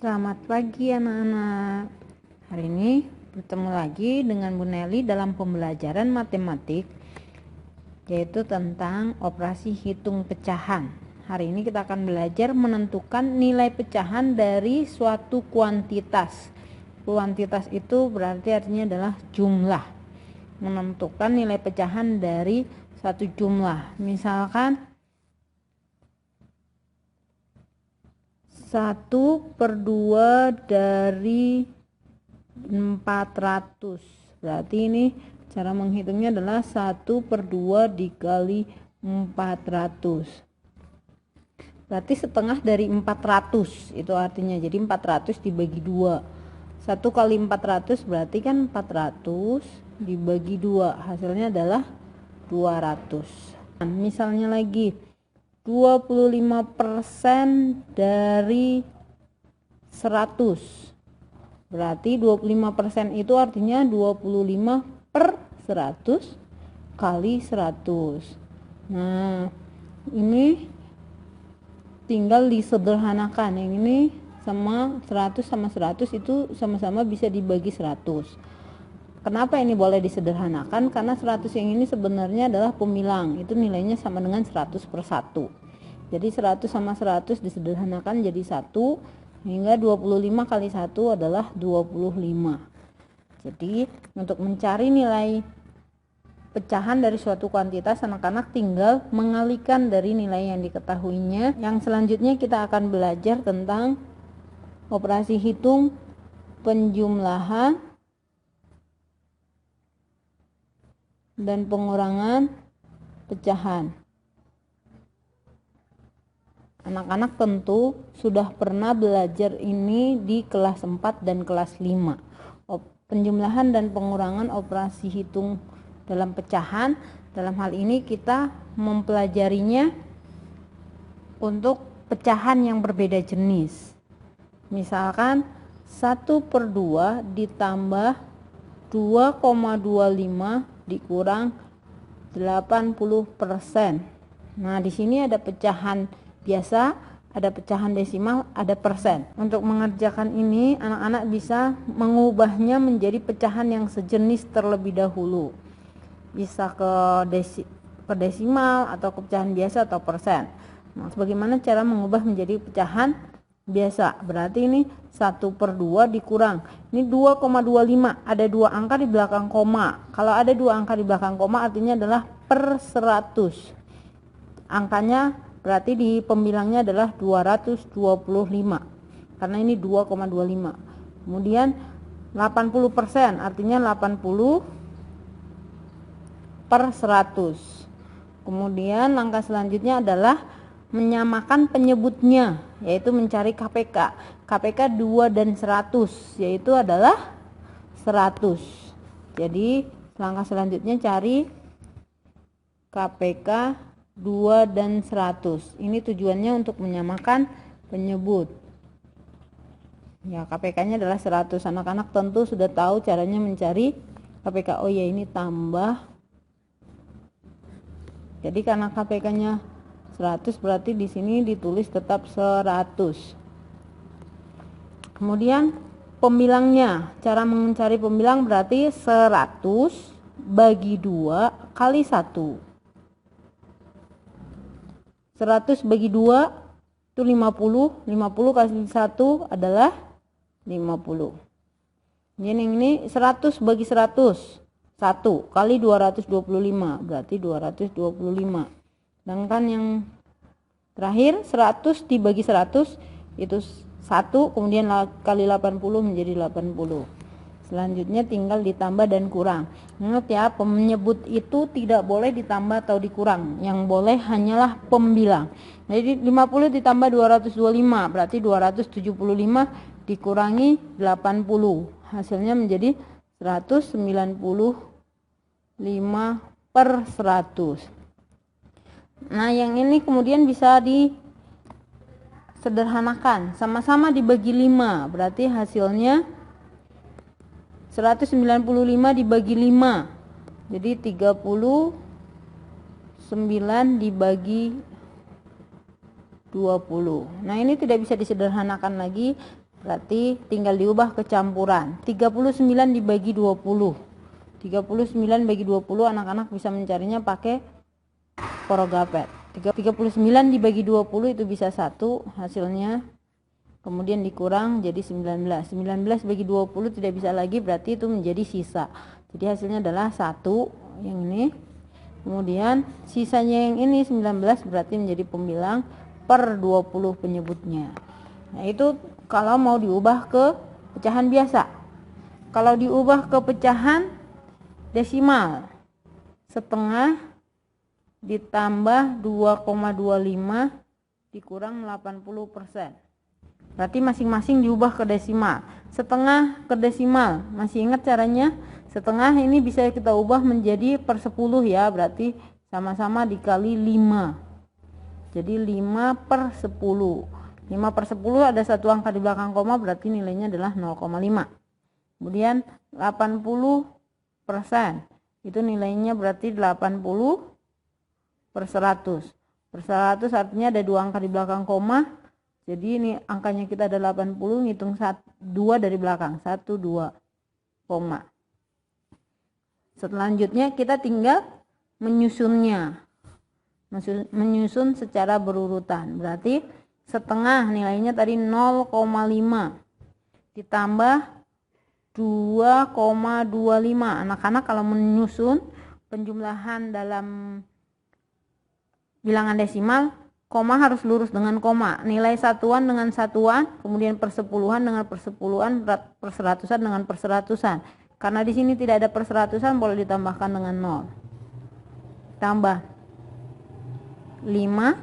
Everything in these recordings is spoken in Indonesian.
Selamat pagi anak-anak. Hari ini bertemu lagi dengan Bu Nelly dalam pembelajaran matematik, yaitu tentang operasi hitung pecahan. Hari ini kita akan belajar menentukan nilai pecahan dari suatu kuantitas. Kuantitas itu berarti artinya adalah jumlah. Menentukan nilai pecahan dari satu jumlah. Misalkan 1/2 dari 400. Berarti ini cara menghitungnya adalah 1/2 dikali 400. Berarti setengah dari 400 itu artinya. Jadi 400 dibagi 2. 1 kali 400 berarti kan 400 dibagi 2. Hasilnya adalah 200. Misalnya lagi 25% dari 100. Berarti 25% itu artinya 25 per 100 kali 100. Nah, ini tinggal disederhanakan. Yang ini sama 100 sama 100 itu sama-sama bisa dibagi 100. Kenapa ini boleh disederhanakan? Karena 100 yang ini sebenarnya adalah pemilang. Itu nilainya sama dengan 100 per 1. Jadi 100 sama 100 disederhanakan jadi 1, hingga 25 kali 1 adalah 25. Jadi untuk mencari nilai pecahan dari suatu kuantitas, anak-anak tinggal mengalihkan dari nilai yang diketahuinya. Yang selanjutnya kita akan belajar tentang operasi hitung penjumlahan dan pengurangan pecahan. Anak-anak tentu sudah pernah belajar ini di kelas 4 dan kelas 5. Penjumlahan dan pengurangan operasi hitung dalam pecahan. Dalam hal ini kita mempelajarinya untuk pecahan yang berbeda jenis. Misalkan 1/2 ditambah 2,25 dikurang 80%. Nah, di sini ada pecahan biasa, ada pecahan desimal, ada persen. Untuk mengerjakan ini, anak-anak bisa mengubahnya menjadi pecahan yang sejenis terlebih dahulu. Bisa ke desimal atau ke pecahan biasa atau persen. Nah, bagaimana cara mengubah menjadi pecahan biasa? Berarti ini 1/2 dikurang, ini 2,25, ada 2 angka di belakang koma. Kalau ada 2 angka di belakang koma artinya adalah per 100. Angkanya berarti di pembilangnya adalah 225, karena ini 2,25. Kemudian 80% artinya 80 per 100. Kemudian langkah selanjutnya adalah menyamakan penyebutnya, yaitu mencari KPK. KPK 2 dan 100, yaitu adalah 100. Jadi langkah selanjutnya cari KPK 2 dan 100. Ini tujuannya untuk menyamakan penyebut. Ya, KPK-nya adalah 100. Anak-anak tentu sudah tahu caranya mencari KPK. Oh ya, ini tambah. Jadi karena KPK-nya 100 berarti di sini ditulis tetap 100. Kemudian pembilangnya, cara mencari pembilang berarti 100 bagi 2 kali 1. 100 bagi 2 itu 50. 50 kali 1 adalah 50. Jadi yang ini 100 bagi 100, 1 kali 225 berarti 225. Sedangkan yang terakhir 100 dibagi 100 itu 1, kemudian kali 80 menjadi 80. Selanjutnya tinggal ditambah dan kurang. Ingat ya, penyebut itu tidak boleh ditambah atau dikurang. Yang boleh hanyalah pembilang. Jadi 50 ditambah 225 berarti 275 dikurangi 80. Hasilnya menjadi 195 per 100. Nah, yang ini kemudian bisa disederhanakan. Sama-sama dibagi 5. Berarti hasilnya 195 dibagi 5. Jadi 39 dibagi 20. Nah, ini tidak bisa disederhanakan lagi Berarti tinggal diubah ke campuran. 39 dibagi 20. 39 bagi 20 anak-anak bisa mencarinya pakai Forogapet. 39 dibagi 20 itu bisa 1 hasilnya. Kemudian dikurang jadi 19. 19 bagi 20 tidak bisa lagi, berarti itu menjadi sisa. Jadi hasilnya adalah 1 yang ini. Kemudian sisanya yang ini 19 berarti menjadi pembilang per 20 penyebutnya. Nah, itu kalau mau diubah ke pecahan biasa. Kalau diubah ke pecahan desimal, setengah ditambah 2,25 dikurang 80%. Berarti masing-masing diubah ke desimal. Setengah ke desimal, masih ingat caranya? Setengah ini bisa kita ubah menjadi per 10 ya, berarti sama-sama dikali 5. Jadi 5 per 10. 5 per 10 ada satu angka di belakang koma, berarti nilainya adalah 0,5. Kemudian 80%, itu nilainya berarti 80 per 100. Per 100 artinya ada dua angka di belakang koma, jadi ini angkanya kita ada 80, ngitung 2 dari belakang, 1, 2, koma. Selanjutnya kita tinggal menyusunnya, menyusun secara berurutan. Berarti setengah nilainya tadi 0,5 ditambah 2,25. Anak-anak kalau menyusun penjumlahan dalam bilangan desimal, koma harus lurus dengan koma, nilai satuan dengan satuan, kemudian persepuluhan dengan persepuluhan, perseratusan dengan perseratusan. Karena di sini tidak ada perseratusan, boleh ditambahkan dengan 0. Tambah 5,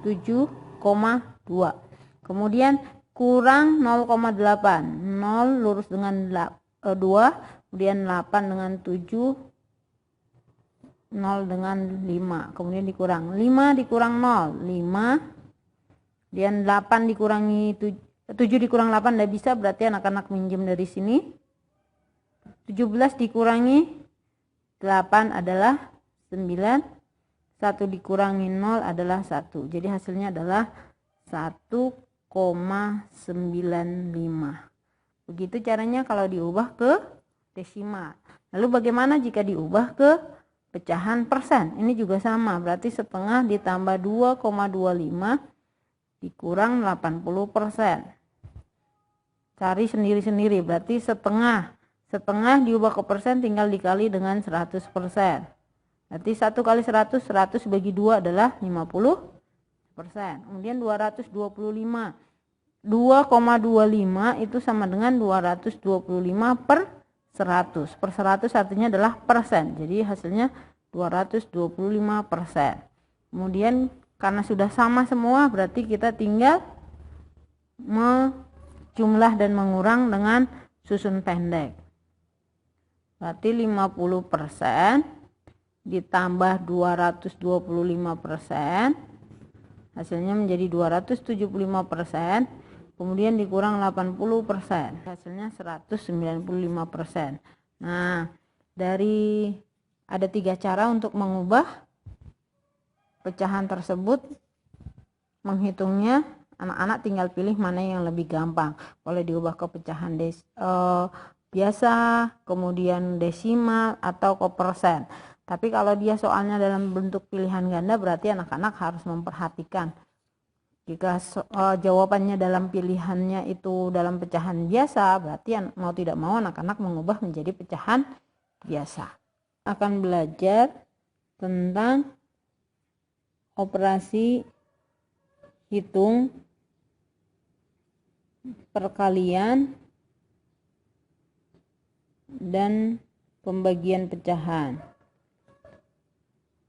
7,2. Kemudian kurang 0,8. 0 lurus dengan 2, kemudian 8 dengan 7, 0 dengan 5. Kemudian dikurang 5 dikurang 0, 5. Kemudian 8 dikurangi 7 dikurang 8 tidak bisa, berarti anak-anak minjem dari sini. 17 dikurangi 8 adalah 9, 1 dikurangi 0 adalah 1. Jadi hasilnya adalah 1,95. Begitu caranya kalau diubah ke desimal. Lalu bagaimana jika diubah ke pecahan persen? Ini juga sama, berarti setengah ditambah 2,25 dikurang 80%. Cari sendiri-sendiri, berarti setengah diubah ke persen tinggal dikali dengan 100%. Berarti 1 kali 100, 100 bagi 2 adalah 50%. Kemudian 225. 2,25 itu sama dengan 225 per 100. Per 100 artinya adalah persen. Jadi hasilnya 225%. Kemudian karena sudah sama semua, berarti kita tinggal menjumlah dan mengurang dengan susun pendek. Berarti 50% ditambah 225%, hasilnya menjadi 275%, kemudian dikurang 80%, hasilnya 195%. Nah, ada 3 cara untuk mengubah pecahan tersebut. Menghitungnya anak-anak tinggal pilih mana yang lebih gampang. Boleh diubah ke pecahan biasa, kemudian desimal, atau ke persen. Tapi kalau dia soalnya dalam bentuk pilihan ganda, berarti anak-anak harus memperhatikan. Jika jawabannya dalam pilihannya itu dalam pecahan biasa, berarti mau tidak mau anak-anak mengubah menjadi pecahan biasa. Akan belajar tentang operasi hitung perkalian dan pembagian pecahan.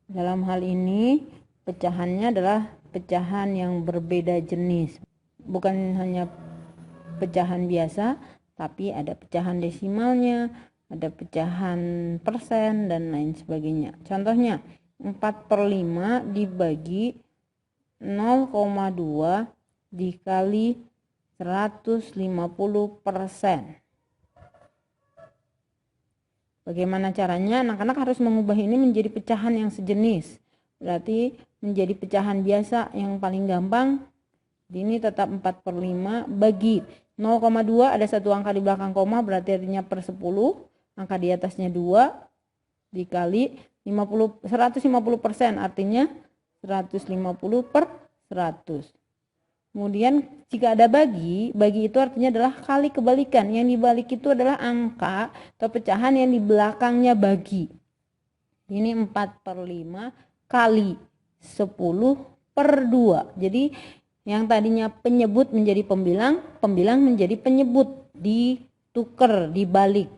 Dalam hal ini pecahannya adalah pecahan yang berbeda jenis, bukan hanya pecahan biasa, tapi ada pecahan desimalnya, ada pecahan persen, dan lain sebagainya. Contohnya 4/5 dibagi 0,2 dikali 150%. Bagaimana caranya? Anak-anak harus mengubah ini menjadi pecahan yang sejenis. Berarti menjadi pecahan biasa yang paling gampang. Ini tetap 4/5 bagi 0,2 ada satu angka di belakang koma, berarti artinya per 10, angka di atasnya 2 dikali 150%, artinya 150 per 100. Kemudian jika ada bagi itu artinya adalah kali kebalikan. Yang dibalik itu adalah angka atau pecahan yang di belakangnya bagi. Ini 4/5 kali 10 per 2. Jadi yang tadinya penyebut menjadi pembilang, pembilang menjadi penyebut, ditukar, dibalik.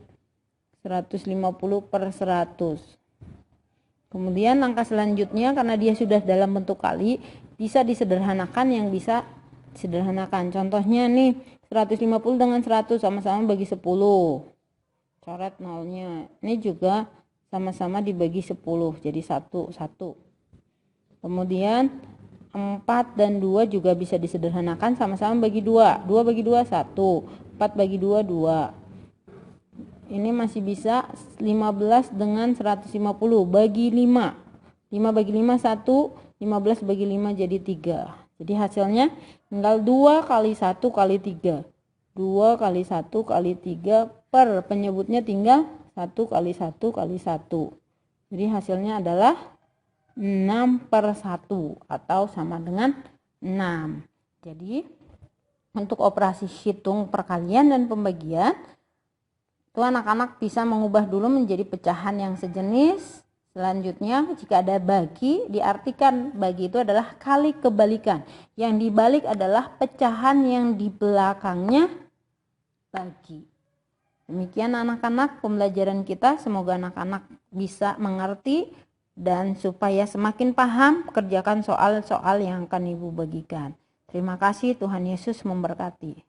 150 per 100. Kemudian langkah selanjutnya, karena dia sudah dalam bentuk kali, bisa disederhanakan. Yang bisa disederhanakan, contohnya nih 150 dengan 100 sama-sama bagi 10, coret nolnya. Ini juga sama-sama dibagi 10, jadi 1. Kemudian 4 dan 2 juga bisa disederhanakan, sama-sama bagi 2. 2 bagi 2 1, 4 bagi 2 2. Ini masih bisa 15 dengan 150 bagi 5. 5 bagi 5 1, 15 bagi 5 jadi 3. Jadi hasilnya tinggal 2 kali 1 kali 3. 2 kali 1 kali 3 per penyebutnya tinggal 1 kali 1 kali 1. Jadi hasilnya adalah 6 per 1 atau sama dengan 6. Jadi untuk operasi hitung perkalian dan pembagian itu anak-anak bisa mengubah dulu menjadi pecahan yang sejenis. Selanjutnya jika ada bagi, diartikan bagi itu adalah kali kebalikan. Yang dibalik adalah pecahan yang di belakangnya bagi. Demikian anak-anak pembelajaran kita, semoga anak-anak bisa mengerti dan supaya semakin paham kerjakan soal-soal yang akan Ibu bagikan. Terima kasih, Tuhan Yesus memberkati.